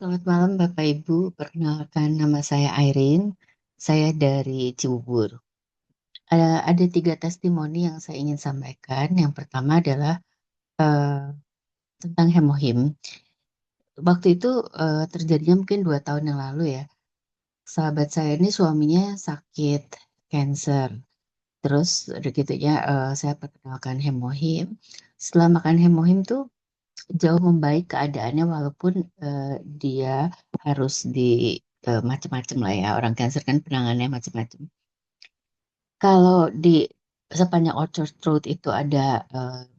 Selamat malam Bapak Ibu, perkenalkan nama saya Airin, saya dari Cibubur. Ada tiga testimoni yang saya ingin sampaikan. Yang pertama adalah eh, tentang hemohim. Waktu itu terjadinya mungkin 2 tahun yang lalu ya. Sahabat saya ini suaminya sakit cancer. Terus udah gitu ya, saya perkenalkan hemohim. Setelah makan hemohim tuh jauh membaik keadaannya walaupun dia harus di macam-macam lah ya, orang cancer kan penanganannya macam-macam. Kalau di sepanjang Orchard Road itu ada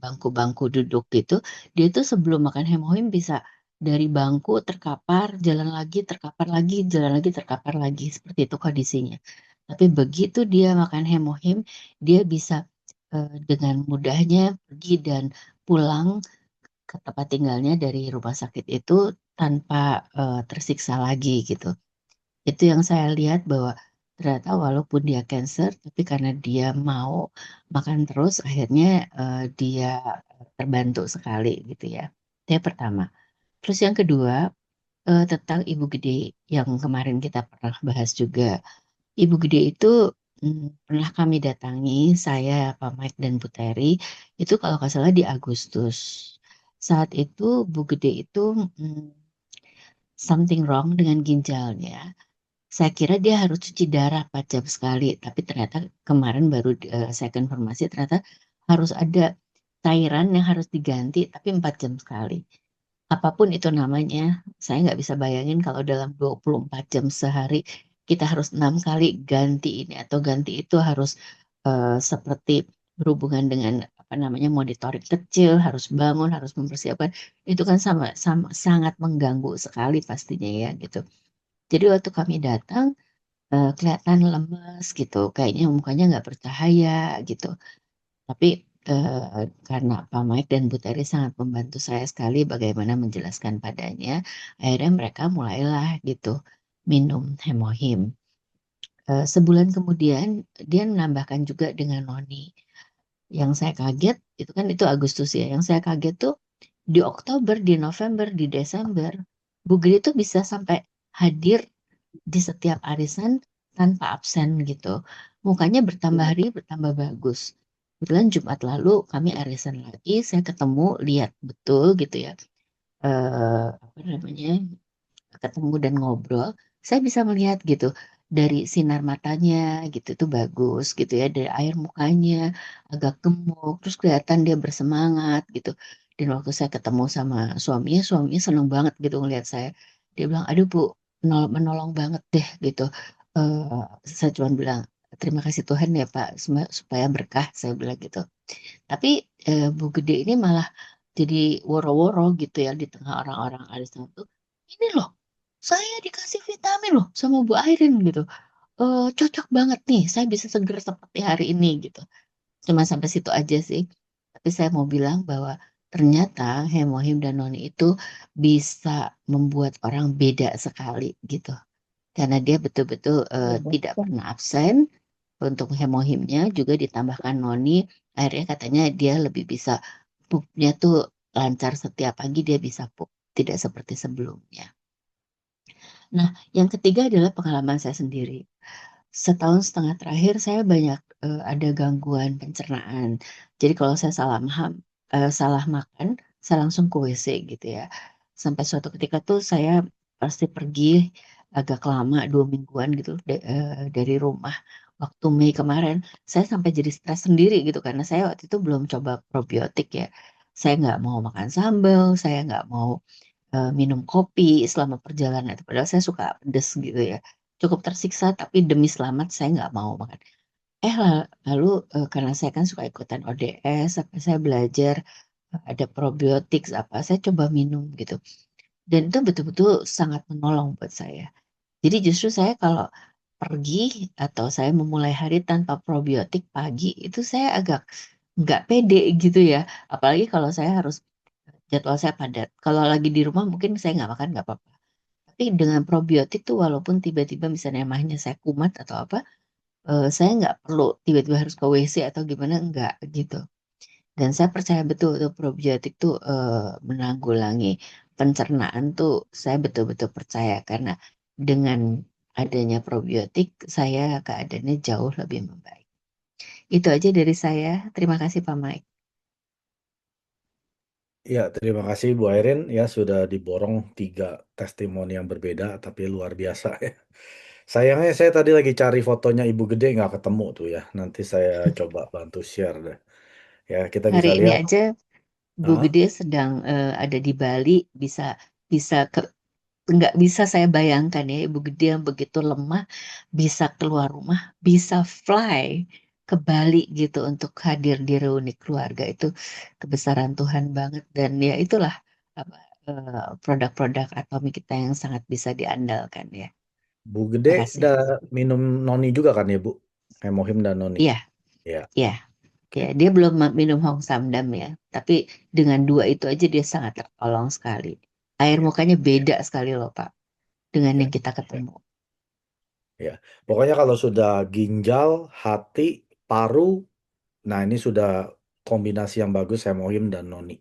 bangku-bangku duduk gitu, dia tuh sebelum makan hemohim bisa dari bangku terkapar, jalan lagi, terkapar lagi, jalan lagi, terkapar lagi, seperti itu kondisinya. Tapi begitu dia makan hemohim, dia bisa dengan mudahnya pergi dan pulang ke tempat tinggalnya dari rumah sakit itu tanpa tersiksa lagi gitu. Itu yang saya lihat bahwa ternyata walaupun dia cancer, tapi karena dia mau makan terus, akhirnya dia terbantu sekali gitu ya. Itu yang pertama. Terus yang kedua, tentang Ibu Gede yang kemarin kita pernah bahas juga. Ibu Gede itu pernah kami datangi, saya, Pak Mike, dan Bu Teri, itu kalau nggak salah di Agustus. Saat itu Bu Gede itu mm, something wrong dengan ginjalnya. Saya kira dia harus cuci darah 4 jam sekali, tapi ternyata kemarin baru saya konfirmasi ternyata harus ada cairan yang harus diganti, tapi 4 jam sekali. Apapun itu namanya, saya nggak bisa bayangin kalau dalam 24 jam sehari kita harus 6 kali ganti ini atau ganti itu harus seperti berhubungan dengan apa namanya monitoring kecil, harus bangun, harus mempersiapkan. Itu kan sama sangat mengganggu sekali pastinya ya gitu. Jadi waktu kami datang kelihatan lemes gitu, kayaknya mukanya nggak bercahaya gitu. Tapi karena Pak Mike dan Bu Teri sangat membantu saya sekali bagaimana menjelaskan padanya, akhirnya mereka mulailah gitu minum hemohim. Sebulan kemudian dia menambahkan juga dengan noni. Yang saya kaget itu kan itu Agustus ya. Yang saya kaget tuh di Oktober, di November, di Desember, Bu Gri itu bisa sampai hadir di setiap arisan tanpa absen gitu. Mukanya bertambah hari bertambah bagus. Kebetulan Jumat lalu kami arisan lagi, saya ketemu, lihat betul gitu ya. Apa namanya? Ketemu dan ngobrol, saya bisa melihat gitu dari sinar matanya gitu itu bagus gitu ya, dari air mukanya agak gemuk, terus kelihatan dia bersemangat gitu. Dan waktu saya ketemu sama suaminya, suaminya seneng banget gitu ngelihat saya. Dia bilang, aduh Bu, menolong banget deh gitu. Saya cuma bilang, terima kasih Tuhan ya Pak, supaya berkah, saya bilang gitu. Tapi Bu Gede ini malah jadi woro-woro gitu ya di tengah orang-orang arisan tuh. Ini loh, saya dikasih vitamin loh sama Bu Airin gitu. Cocok banget nih, saya bisa seger seperti hari ini gitu. Cuma sampai situ aja sih. Tapi saya mau bilang bahwa ternyata hemohim dan noni itu bisa membuat orang beda sekali gitu. Karena dia betul-betul Ya, tidak betul. pernah absen. Untuk hemohimnya juga ditambahkan noni. Akhirnya katanya dia lebih bisa pupnya tuh lancar setiap pagi dia bisa pup. Tidak seperti sebelumnya. Nah, yang ketiga adalah pengalaman saya sendiri. Setahun setengah terakhir saya banyak ada gangguan pencernaan. Jadi kalau saya salah makan, saya langsung ke WC gitu ya. Sampai suatu ketika tuh saya pasti pergi agak lama 2 mingguan gitu dari rumah. Waktu Mei kemarin, saya sampai jadi stres sendiri gitu karena saya waktu itu belum coba probiotik ya. Saya nggak mau makan sambal, saya nggak mau minum kopi selama perjalanan itu. Padahal saya suka pedes gitu ya. Cukup tersiksa, tapi demi selamat saya nggak mau makan. Lalu karena saya kan suka ikutan ODS, apa saya belajar ada probiotik apa, saya coba minum gitu. Dan itu betul-betul sangat menolong buat saya. Jadi justru saya kalau pergi atau saya memulai hari tanpa probiotik pagi itu saya agak nggak pede gitu ya. Apalagi kalau saya harus jadwal saya padat. Kalau lagi di rumah mungkin saya nggak makan nggak apa-apa. Tapi dengan probiotik tuh walaupun tiba-tiba misalnya emahnya saya kumat atau apa, saya nggak perlu tiba-tiba harus ke WC atau gimana nggak gitu. Dan saya percaya betul tuh probiotik tuh menanggulangi pencernaan tuh saya betul-betul percaya karena dengan adanya probiotik saya keadaannya jauh lebih membaik. Itu aja dari saya. Terima kasih Pak Mike. Ya, terima kasih Bu Airin ya sudah diborong 3 testimoni yang berbeda tapi luar biasa ya. Sayangnya saya tadi lagi cari fotonya Ibu Gede nggak ketemu tuh ya. Nanti saya coba bantu share deh. Ya, kita Hari bisa ini lihat. aja Bu Ah, Gede sedang ada di Bali, bisa bisa ke nggak bisa saya bayangkan ya Ibu Gede yang begitu lemah bisa keluar rumah, bisa fly ke Bali gitu untuk hadir di reuni keluarga itu kebesaran Tuhan banget dan ya itulah apa, produk-produk Atomi kita yang sangat bisa diandalkan ya. Bu Gede Makasih. udah minum noni juga kan ya Bu? Hemohim dan noni. Iya, Ya, iya, oke. ya dia belum minum Hong Samdam ya, tapi dengan dua itu aja dia sangat tertolong sekali. Air Ya, mukanya beda sekali loh Pak dengan ya, yang kita ketemu. ya. Pokoknya kalau sudah ginjal, hati, paru, nah ini sudah kombinasi yang bagus hemohim dan noni.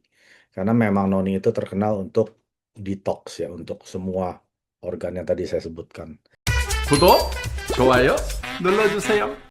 Karena memang noni itu terkenal untuk detox ya, untuk semua organ yang tadi saya sebutkan. 구독, 좋아요 눌러주세요.